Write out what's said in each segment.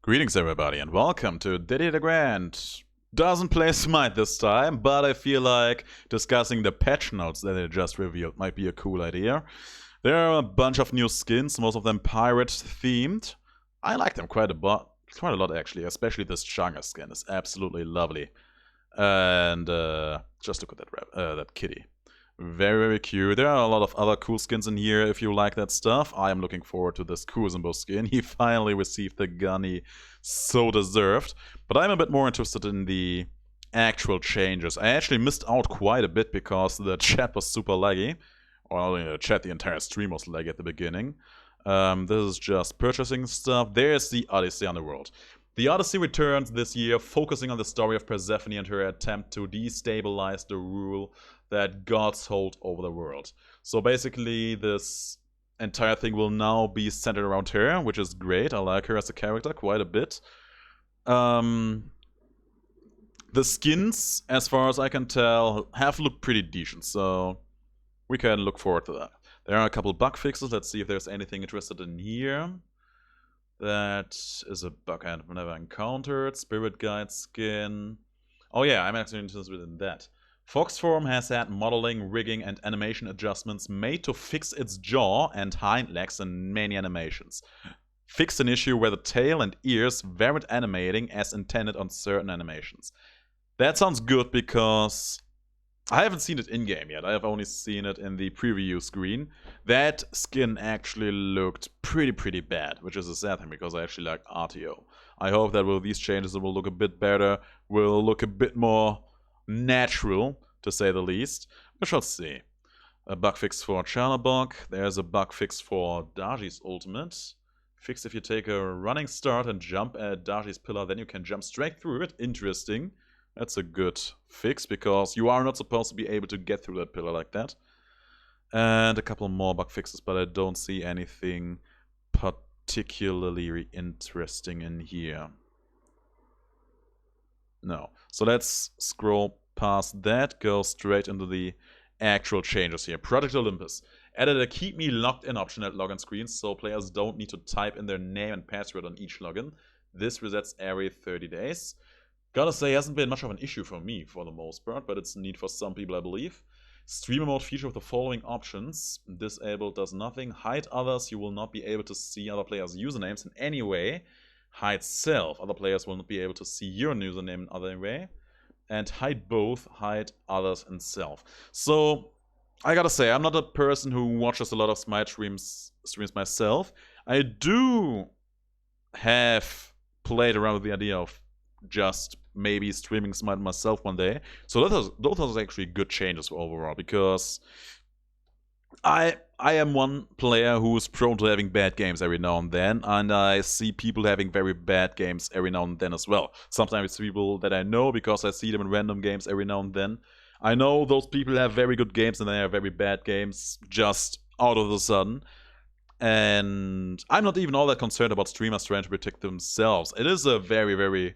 Greetings everybody and welcome to DeGrand. Doesn't play Smite this time, but I feel like discussing the patch notes that they just revealed might be a cool idea. There are a bunch of new skins, most of them pirate themed. I like them quite a lot actually, especially this Changa skin is absolutely lovely. And just look at that kitty. Very, very cute. There are a lot of other cool skins in here if you like that stuff. I am looking forward to this Kuzumbo skin. He finally received the gun he so deserved. But I'm a bit more interested in the actual changes. I actually missed out quite a bit because the chat was super laggy. Or the entire stream was laggy at the beginning. This is just purchasing stuff. There's the Odyssey Underworld. The Odyssey returns this year, focusing on the story of Persephone and her attempt to destabilize the rule that gods hold over the world. So basically, this entire thing will now be centered around her, which is great. I like her as a character quite a bit. The skins, as far as I can tell, have looked pretty decent, so we can look forward to that. There are a couple bug fixes. Let's see if there's anything interested in here. That is a bug I've never encountered. Spirit Guide skin. Oh yeah, I'm actually interested in that. Foxform has had modeling, rigging, and animation adjustments made to fix its jaw and hind legs in many animations. Fixed an issue where the tail and ears weren't animating as intended on certain animations. That sounds good because I haven't seen it in-game yet. I have only seen it in the preview screen. That skin actually looked pretty bad, which is a sad thing because I actually like RTO. I hope that with these changes it will look a bit better, will look a bit more natural, to say the least. We shall see. A bug fix for Charlabog. There's a bug fix for Daji's ultimate. Fix if you take a running start and jump at Daji's pillar, then you can jump straight through it. Interesting. That's a good fix, because you are not supposed to be able to get through that pillar like that. And a couple more bug fixes, but I don't see anything particularly interesting in here. No. So let's scroll past that, go straight into the actual changes here. Project Olympus added a keep me logged in option at login screens, so players don't need to type in their name and password on each login. This resets every 30 days. Gotta say, it hasn't been much of an issue for me for the most part, but it's neat for some people, I believe. Streamer mode feature with the following options. Disabled does nothing. Hide others. You will not be able to see other players' usernames in any way. Hide self. Other players will not be able to see your username in other way. And hide both. Hide others and self. So, I gotta say, I'm not a person who watches a lot of Smite streams myself. I do have played around with the idea of just maybe streaming Smite myself one day. So those are actually good changes overall, because I am one player who is prone to having bad games every now and then, and I see people having very bad games every now and then as well. Sometimes it's people that I know because I see them in random games every now and then. I know those people have very good games and they have very bad games just out of the sudden. And I'm not even all that concerned about streamers trying to protect themselves. It is a very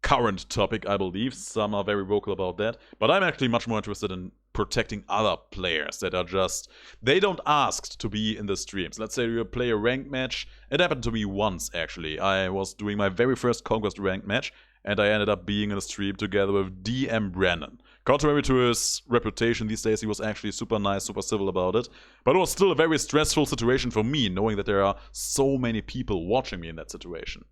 current topic, I believe. Some are very vocal about that. But I'm actually much more interested in protecting other players that are just... They don't ask to be in the streams. Let's say you play a ranked match. It happened to me once, actually. I was doing my very first Conquest ranked match, and I ended up being in a stream together with DM Brandon. Contrary to his reputation these days, he was actually super nice, super civil about it. But it was still a very stressful situation for me, knowing that there are so many people watching me in that situation.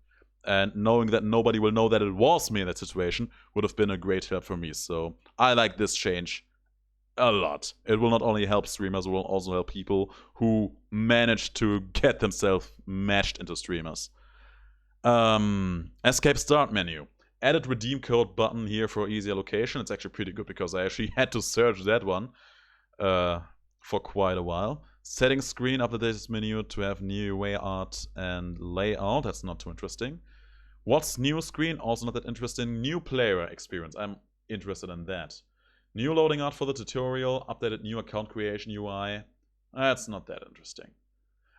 And knowing that nobody will know that it was me in that situation would have been a great help for me. So I like this change a lot. It will not only help streamers, it will also help people who manage to get themselves matched into streamers. Escape start menu. Added redeem code button here for easy allocation. It's actually pretty good because I actually had to search that one for quite a while. Settings screen, update menu to have new way art and layout. That's not too interesting. What's new screen? Also not that interesting. New player experience. I'm interested in that. New loading art for the tutorial. Updated new account creation UI. That's not that interesting.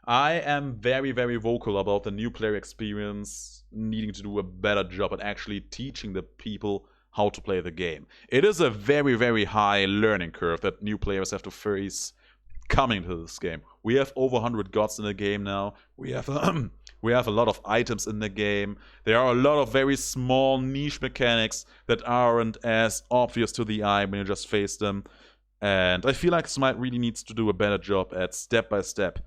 I am very vocal about the new player experience needing to do a better job at actually teaching the people how to play the game. It is a very high learning curve that new players have to face coming to this game. We have over 100 gods in the game now. We have We have a lot of items in the game. There are a lot of very small niche mechanics that aren't as obvious to the eye when you just face them. And I feel like Smite really needs to do a better job at step-by-step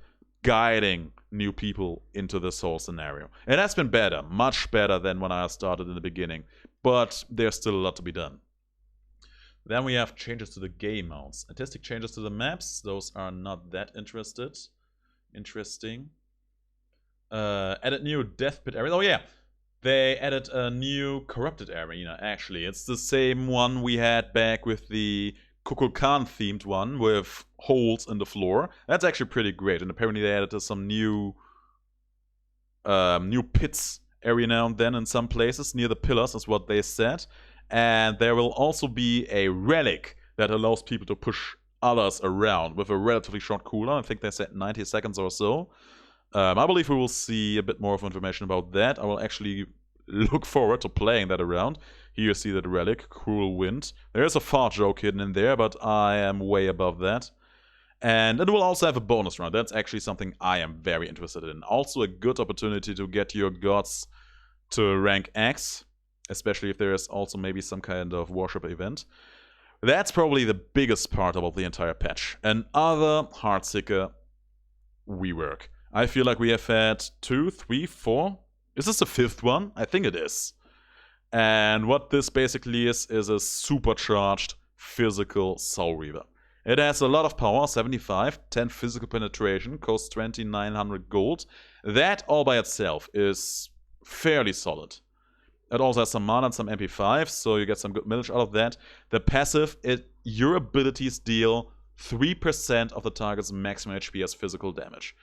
guiding new people into this whole scenario. And that's been better, much better than when I started in the beginning. But there's still a lot to be done. Then we have changes to the game modes. Artistic changes to the maps. Those are not that interesting. Added new Death Pit area. Oh yeah, they added a new Corrupted arena, actually. It's the same one we had back with the Kukulkan themed one with holes in the floor. That's actually pretty great. And apparently they added some new pits every now and then in some places near the pillars, is what they said. And there will also be a relic that allows people to push others around with a relatively short cooldown. I think they said 90 seconds or so. I believe we will see a bit more of information about that. I will actually look forward to playing that around. Here you see that relic, Cruel Wind. There is a fart joke hidden in there, but I am way above that. And it will also have a bonus round. That's actually something I am very interested in. Also a good opportunity to get your gods to rank X, especially if there is also maybe some kind of worship event. That's probably the biggest part about the entire patch. Another Heartseeker rework. I feel like we have had 2, 3, 4. Is this the 5th one? I think it is. And what this basically is a supercharged physical Soul Reaver. It has a lot of power, 75, 10 physical penetration, costs 2,900 gold. That all by itself is fairly solid. It also has some mana and some MP5, so you get some good mileage out of that. The passive, your abilities deal 3% of the target's maximum HP as physical damage.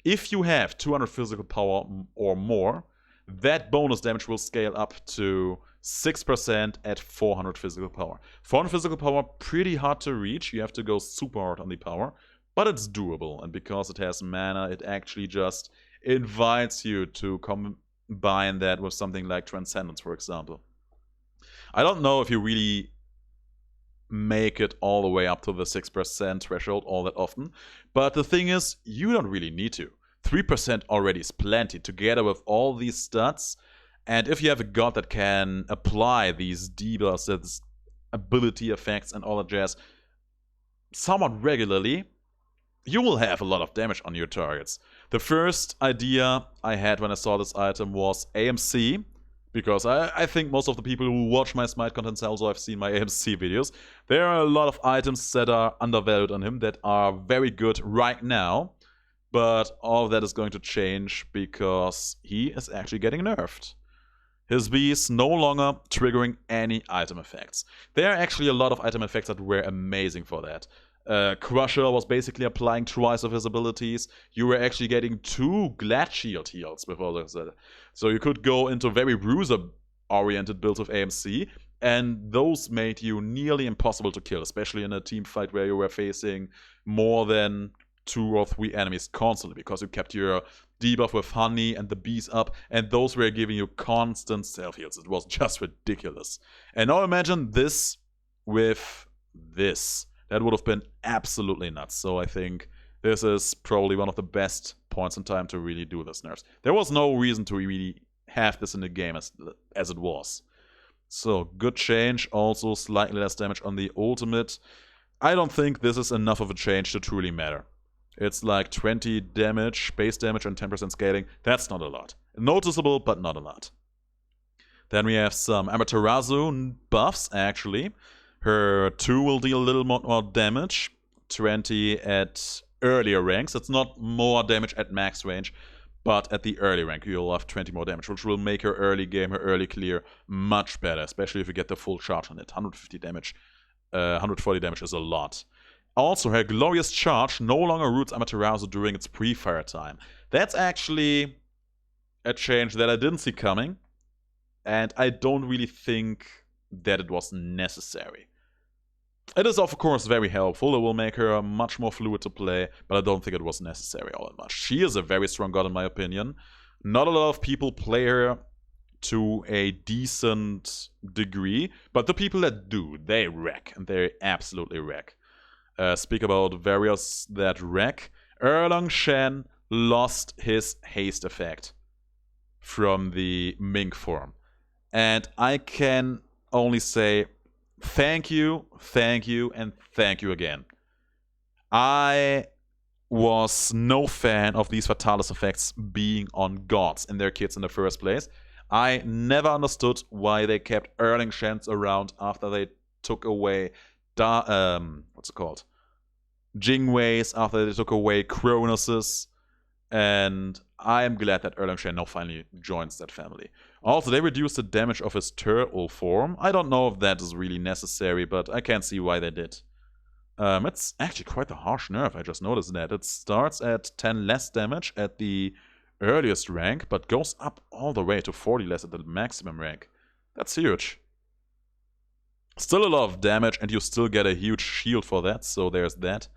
If you have 200 physical power or more, that bonus damage will scale up to 6% at 400 physical power. 400 physical power, pretty hard to reach. You have to go super hard on the power, but it's doable. And because it has mana, it actually just invites you to combine that with something like Transcendence, for example. I don't know if you really make it all the way up to the 6% threshold all that often, but the thing is, you don't really need to. 3% already is plenty, together with all these stats. And if you have a god that can apply these debuffs, these ability effects and all that jazz somewhat regularly, you will have a lot of damage on your targets. The first idea I had when I saw this item was AMC, because I think most of the people who watch my Smite content also have seen my AMC videos. There are a lot of items that are undervalued on him that are very good right now, but all of that is going to change because he is actually getting nerfed. His B is no longer triggering any item effects. There are actually a lot of item effects that were amazing for that. Crusher was basically applying twice of his abilities. You were actually getting 2 Glad Shield heals with all of that. So you could go into very bruiser-oriented builds of AMC, and those made you nearly impossible to kill, especially in a team fight where you were facing more than 2 or 3 enemies constantly, because you kept your debuff with Honey and the bees up, and those were giving you constant self heals. It was just ridiculous. And now imagine this with this. That would have been absolutely nuts. So I think this is probably one of the best points in time to really do this nerfs. There was no reason to really have this in the game as it was. So good change. Also slightly less damage on the ultimate. I don't think this is enough of a change to truly matter. It's like 20 damage, base damage, and 10% scaling. That's not a lot. Noticeable, but not a lot. Then we have some Amaterasu buffs, actually. Her 2 will deal a little more damage. 20 at earlier ranks. It's not more damage at max range, but at the early rank you'll have 20 more damage, which will make her early game, her early clear much better, especially if you get the full charge on it. 150 damage, 140 damage is a lot. Also, her Glorious Charge no longer roots Amaterasu during its pre-fire time. That's actually a change that I didn't see coming, and I don't really think that it was necessary. It is, of course, very helpful. It will make her much more fluid to play, but I don't think it was necessary all that much. She is a very strong god, in my opinion. Not a lot of people play her to a decent degree, but the people that do, they wreck, and they absolutely wreck. Speak about various that wreck. Erlang Shen lost his haste effect. from the Mink form. And I can only say thank you, and thank you again. I was no fan of these Fatalis effects being on gods and their kits in the first place. I never understood why they kept Erling Shens around after they took away what's it called? Jingweis, after they took away Cronus's. And I am glad that Erling Shen now finally joins that family. Also, they reduced the damage of his turtle form. I don't know if that is really necessary, but I can't see why they did. It's actually quite a harsh nerf, I just noticed that. It starts at 10 less damage at the earliest rank, but goes up all the way to 40 less at the maximum rank. That's huge. Still a lot of damage, and you still get a huge shield for that, so there's that.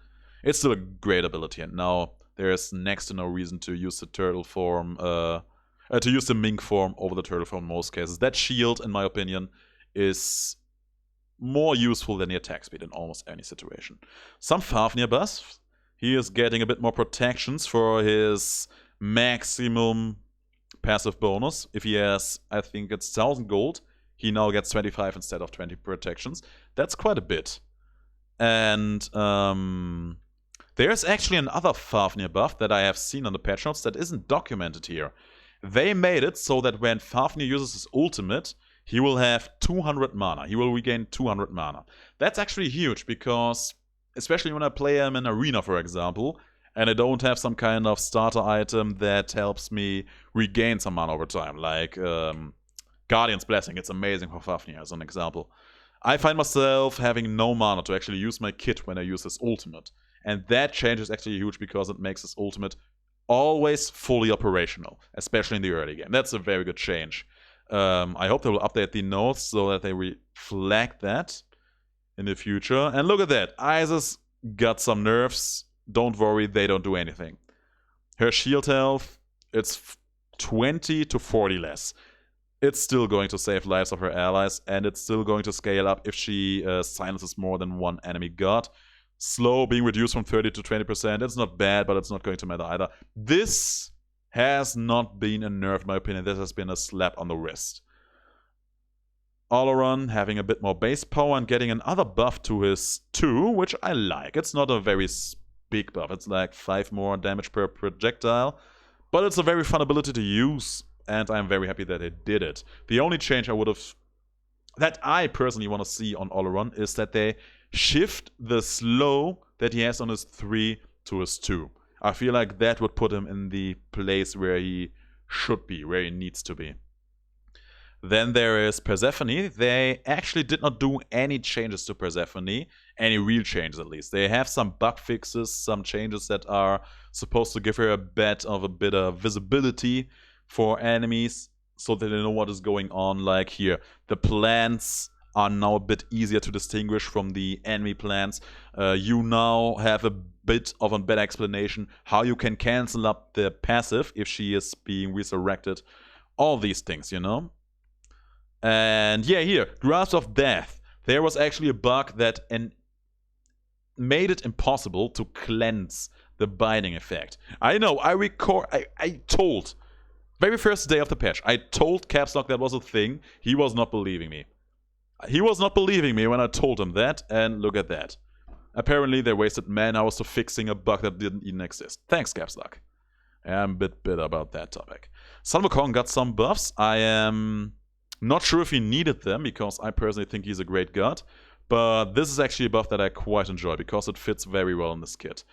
It's still a great ability, and now there's next to no reason to use the turtle form, to use the Mink form over the turtle form in most cases. That shield, in my opinion, is more useful than the attack speed in almost any situation. Some Fafnir buffs. He is getting a bit more protections for his maximum passive bonus. If he has, I think it's 1000 gold, he now gets 25 instead of 20 protections. That's quite a bit. And there's actually another Fafnir buff that I have seen on the patch notes that isn't documented here. They made it so that when Fafnir uses his ultimate, he will have 200 mana. He will regain 200 mana. That's actually huge because, especially when I play him in Arena, for example, and I don't have some kind of starter item that helps me regain some mana over time, like Guardian's Blessing. It's amazing for Fafnir, as an example. I find myself having no mana to actually use my kit when I use his ultimate. And that change is actually huge because it makes his ultimate always fully operational, especially in the early game. That's a very good change. I hope they will update the notes so that they reflect that in the future. And look at that. Isis got some nerfs. Don't worry, they don't do anything. Her shield health, it's 20 to 40 less. It's still going to save lives of her allies, and it's still going to scale up if she silences more than one enemy god. Slow being reduced from 30 to 20%. It's not bad, but it's not going to matter either. This has not been a nerf, in my opinion. This has been a slap on the wrist. Oleron having a bit more base power and getting another buff to his 2, which I like. It's not a very big buff. It's like 5 more damage per projectile. But it's a very fun ability to use, and I'm very happy that they did it. The only change that I personally want to see on Oleron is that they shift the slow that he has on his 3 to his 2. I feel like that would put him in the place where he should be, where he needs to be. Then there is Persephone. They actually did not do any changes to Persephone, any real changes at least. They have some bug fixes, some changes that are supposed to give her a bit of visibility for enemies so that they know what is going on. Like here, the plants are now a bit easier to distinguish from the enemy plants. You now have a bit of a better explanation how you can cancel up the passive if she is being resurrected. All these things, you know? And yeah, here, Grasp of Death. There was actually a bug that made it impossible to cleanse the binding effect. I know, I told, very first day of the patch, I told Capslock that was a thing. He was not believing me. He was not believing me when I told him that, and look at that. Apparently they wasted man-hours to fixing a bug that didn't even exist. Thanks, Capslock. I'm a bit bitter about that topic. Sun Wukong got some buffs. I am not sure if he needed them, because I personally think he's a great god. But this is actually a buff that I quite enjoy, because it fits very well in this kit.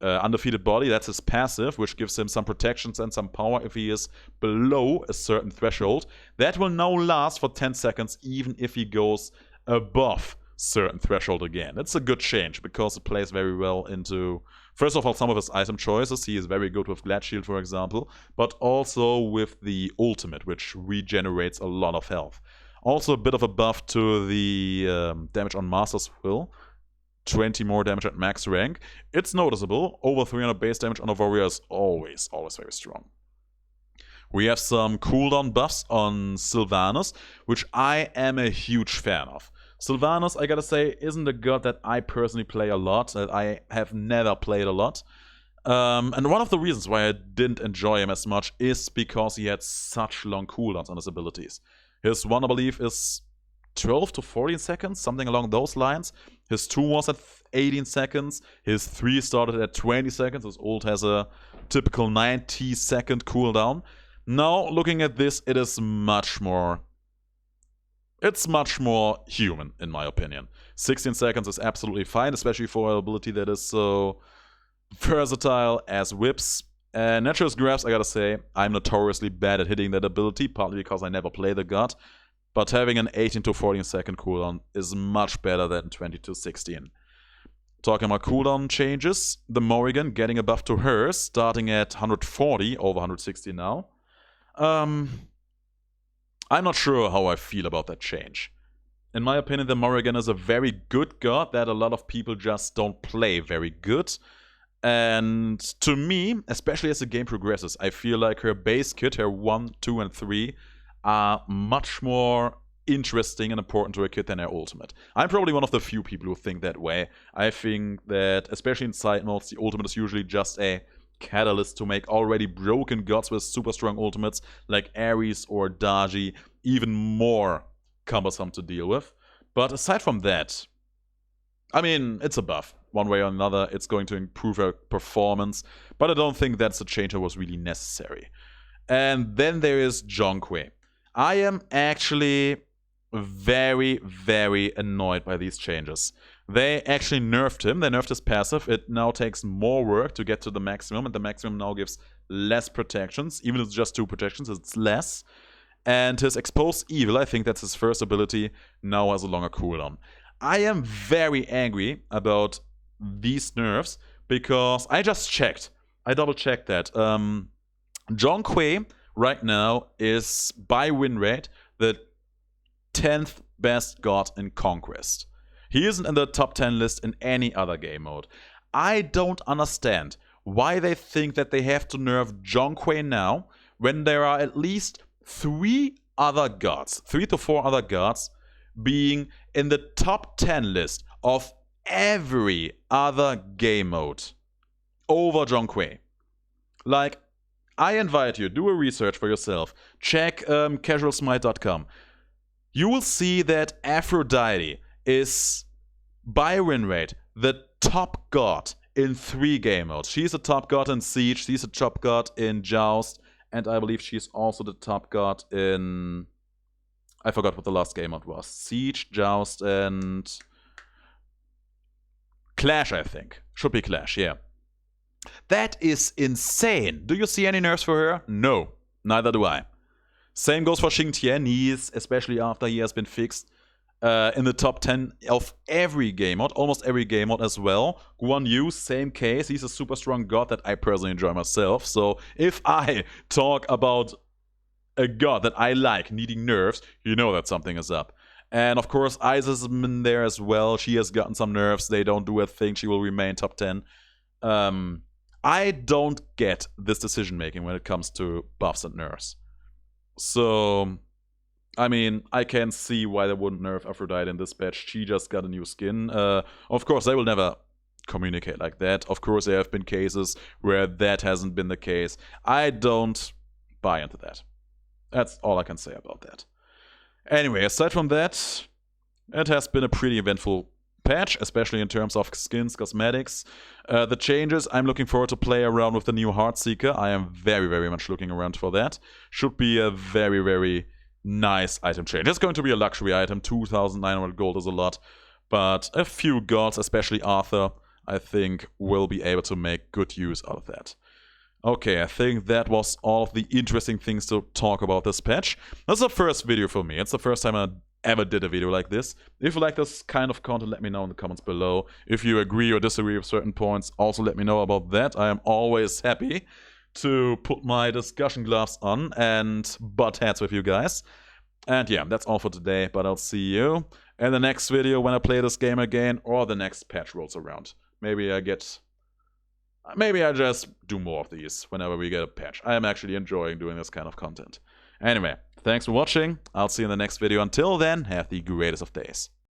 Undefeated Body, that's his passive, which gives him some protections and some power if he is below a certain threshold. That will now last for 10 seconds, even if he goes above certain threshold again. It's a good change, because it plays very well into, first of all, some of his item choices. He is very good with Glad Shield, for example, but also with the ultimate, which regenerates a lot of health. Also a bit of a buff to the damage on Master's Will. 20 more damage at max rank. It's noticeable. Over 300 base damage on a warrior is always very strong. We have some cooldown buffs on Sylvanas, which I am a huge fan of. Sylvanas, I gotta say, isn't a god that I personally play a lot, that I have never played a lot. And one of the reasons why I didn't enjoy him as much is because he had such long cooldowns on his abilities. His 1, I believe, is 12 to 14 seconds, something along those lines. His 2 was at 18 seconds. His 3 started at 20 seconds. His ult has a typical 90-second cooldown. Now, looking at this, it is much more... It's much more human, in my opinion. 16 seconds is absolutely fine, especially for an ability that is so versatile as whips. And Nature's Grasp, I gotta say, I'm notoriously bad at hitting that ability, partly because I never play the god. But having an 18 to 14 second cooldown is much better than 20 to 16. Talking about cooldown changes, the Morrigan getting a buff to hers, starting at 140, over 160 now. I'm not sure how I feel about that change. In my opinion, the Morrigan is a very good god that a lot of people just don't play very good. And to me, especially as the game progresses, I feel like her base kit, her 1, 2, and 3, are much more interesting and important to a kit than her ultimate. I'm probably one of the few people who think that way. I think that, especially in side modes, the ultimate is usually just a catalyst to make already broken gods with super strong ultimates like Ares or Daji even more cumbersome to deal with. But aside from that, I mean, it's a buff. One way or another, it's going to improve her performance, but I don't think that's a change that was really necessary. And then there is Jonquay. I am actually very, very annoyed by these changes. They actually nerfed him. They nerfed his passive. It now takes more work to get to the maximum, and the maximum now gives less protections. Even if it's just 2 protections, it's less. And his Exposed Evil, I think that's his first ability, now has a longer cooldown. I am very angry about these nerfs because I just checked. I double-checked that. Jonquay right now is, by win rate, the 10th best god in Conquest. He isn't in the top 10 list in any other game mode. I don't understand why they think that they have to nerf Jonquay now when there are at least 3 other gods, 3 to 4 other gods, being in the top 10 list of every other game mode over Jonquay. Like, I invite you, do a research for yourself. Check casualsmite.com. You will see that Aphrodite is, by win rate, the top god in 3 game modes. She's a top god in Siege, she's a top god in Joust, and I believe she's also the top god in... I forgot what the last game mode was. Siege, Joust, and... Clash, I think. Should be Clash, yeah. That is insane. Do you see any nerfs for her? No. Neither do I. Same goes for Xing Tian. He is, especially after he has been fixed, in the top 10 of every game mode, almost every game mode as well. Guan Yu, same case. He's a super strong god that I personally enjoy myself. So if I talk about a god that I like needing nerfs, you know that something is up. And of course, Isis is in there as well. She has gotten some nerfs. They don't do a thing. She will remain top 10. I don't get this decision making when it comes to buffs and nerfs. So, I mean, I can see why they wouldn't nerf Aphrodite in this patch. She just got a new skin. Of course, they will never communicate like that. Of course, there have been cases where that hasn't been the case. I don't buy into that. That's all I can say about that. Anyway, aside from that, it has been a pretty eventful patch, especially in terms of skins, cosmetics. The changes, I'm looking forward to play around with the new Heartseeker. I am very, very much looking around for that. Should be a very, very nice item change. It's going to be a luxury item. 2,900 gold is a lot. But a few gods, especially Arthur, I think will be able to make good use out of that. Okay, I think that was all of the interesting things to talk about this patch. That's the first video for me. It's the first time I ever did a video like this. If you like this kind of content, let me know in the comments below. If you agree or disagree with certain points, also let me know about that. I am always happy to put my discussion gloves on and butt heads with you guys. And yeah, that's all for today, but I'll see you in the next video when I play this game again or the next patch rolls around. Maybe I just do more of these whenever we get a patch. I am actually enjoying doing this kind of content. Anyway, thanks for watching. I'll see you in the next video. Until then, have the greatest of days.